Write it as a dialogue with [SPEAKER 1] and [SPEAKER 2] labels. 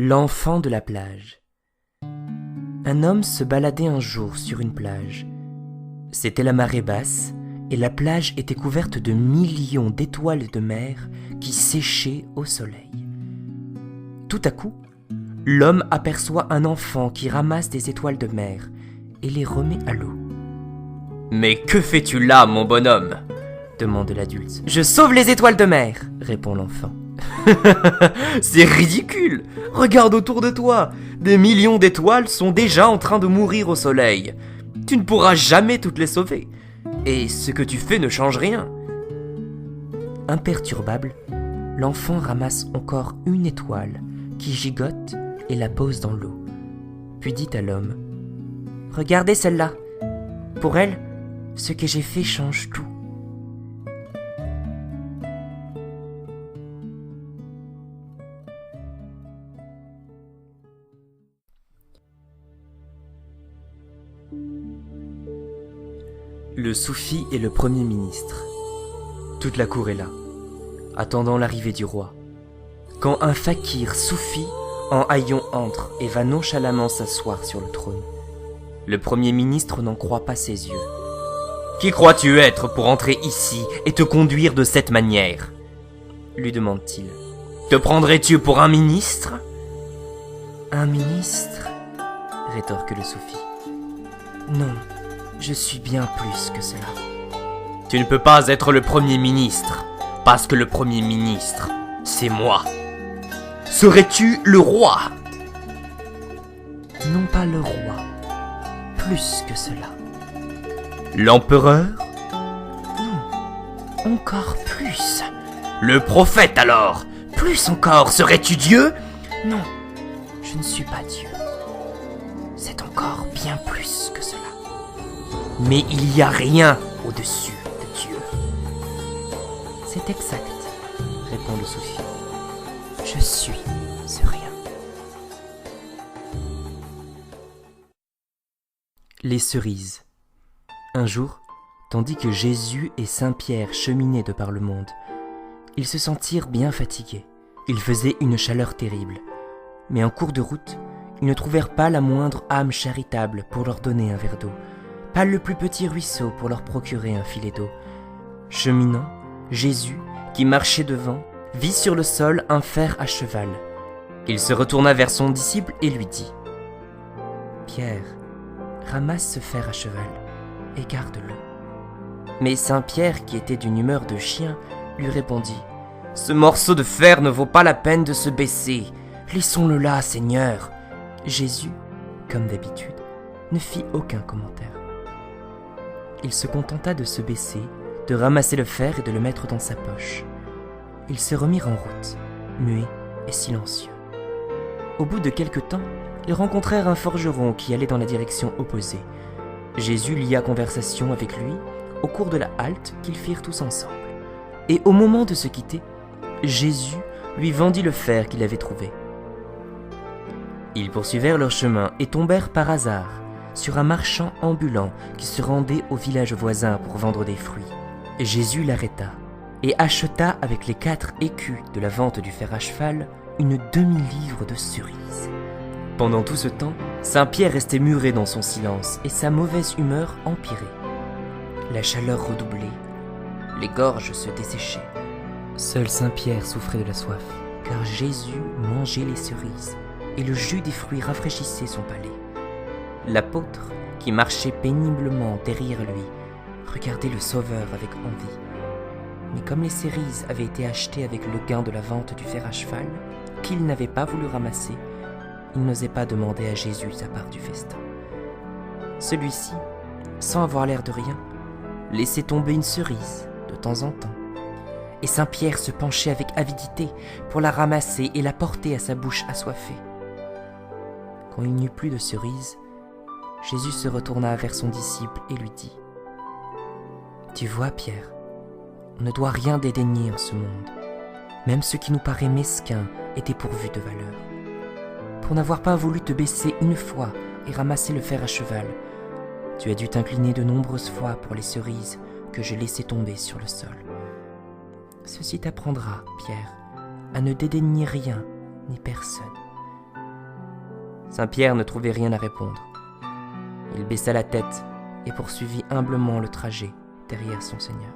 [SPEAKER 1] L'enfant de la plage. Un homme se baladait un jour sur une plage. C'était la marée basse et la plage était couverte de millions d'étoiles de mer qui séchaient au soleil. Tout à coup, l'homme aperçoit un enfant qui ramasse des étoiles de mer et les remet à l'eau. « Mais que fais-tu là, mon bonhomme ?» demande l'adulte. « Je sauve les étoiles de mer !» répond l'enfant. « C'est ridicule! Regarde autour de toi! Des millions d'étoiles sont déjà en train de mourir au soleil. Tu ne pourras jamais toutes les sauver. Et ce que tu fais ne change rien. » Imperturbable, l'enfant ramasse encore une étoile qui gigote et la pose dans l'eau. Puis dit à l'homme: « Regardez celle-là. Pour elle, ce que j'ai fait change tout. » Le soufi est le premier ministre. Toute la cour est là, attendant l'arrivée du roi. Quand un fakir soufi en haillons entre et va nonchalamment s'asseoir sur le trône, le premier ministre n'en croit pas ses yeux. « Qui crois-tu être pour entrer ici et te conduire de cette manière ?» lui demande-t-il. « Te prendrais-tu pour un ministre ?»« Un ministre ?» rétorque le soufi. « Non. Je suis bien plus que cela. » « Tu ne peux pas être le premier ministre, parce que le premier ministre, c'est moi. Serais-tu le roi ?»« Non pas le roi, plus que cela. »« L'empereur ?»« Non, encore plus. »« Le prophète alors ? Plus encore, serais-tu Dieu ?»« Non, je ne suis pas Dieu. C'est encore bien plus que cela. » « Mais il n'y a rien au-dessus de Dieu. » « C'est exact, » répond le soufi. « Je suis ce rien. » Les cerises. Un jour, tandis que Jésus et Saint-Pierre cheminaient de par le monde, ils se sentirent bien fatigués. Il faisait une chaleur terrible. Mais en cours de route, ils ne trouvèrent pas la moindre âme charitable pour leur donner un verre d'eau. Pas le plus petit ruisseau pour leur procurer un filet d'eau. Cheminant, Jésus, qui marchait devant, vit sur le sol un fer à cheval. Il se retourna vers son disciple et lui dit: « Pierre, ramasse ce fer à cheval et garde-le. » Mais Saint-Pierre, qui était d'une humeur de chien, lui répondit: « Ce morceau de fer ne vaut pas la peine de se baisser. Laissons-le là, Seigneur. » Jésus, comme d'habitude, ne fit aucun commentaire. Il se contenta de se baisser, de ramasser le fer et de le mettre dans sa poche. Ils se remirent en route, muets et silencieux. Au bout de quelque temps, ils rencontrèrent un forgeron qui allait dans la direction opposée. Jésus lia conversation avec lui au cours de la halte qu'ils firent tous ensemble. Et au moment de se quitter, Jésus lui vendit le fer qu'il avait trouvé. Ils poursuivèrent leur chemin et tombèrent par hasard sur un marchand ambulant qui se rendait au village voisin pour vendre des fruits. Jésus l'arrêta et acheta avec les 4 écus de la vente du fer à cheval une demi-livre de cerises. Pendant tout ce temps, Saint-Pierre restait muré dans son silence et sa mauvaise humeur empirait. La chaleur redoublait, les gorges se desséchaient. Seul Saint-Pierre souffrait de la soif, car Jésus mangeait les cerises et le jus des fruits rafraîchissait son palais. L'apôtre, qui marchait péniblement derrière lui, regardait le Sauveur avec envie. Mais comme les cerises avaient été achetées avec le gain de la vente du fer à cheval, qu'il n'avait pas voulu ramasser, il n'osait pas demander à Jésus sa part du festin. Celui-ci, sans avoir l'air de rien, laissait tomber une cerise de temps en temps. Et Saint-Pierre se penchait avec avidité pour la ramasser et la porter à sa bouche assoiffée. Quand il n'y eut plus de cerises, Jésus se retourna vers son disciple et lui dit: « Tu vois, Pierre, on ne doit rien dédaigner en ce monde. Même ce qui nous paraît mesquin est dépourvu de valeur. Pour n'avoir pas voulu te baisser une fois et ramasser le fer à cheval, tu as dû t'incliner de nombreuses fois pour les cerises que je laissais tomber sur le sol. Ceci t'apprendra, Pierre, à ne dédaigner rien ni personne. Saint Pierre ne trouvait rien à répondre. Il baissa la tête et poursuivit humblement le trajet derrière son Seigneur.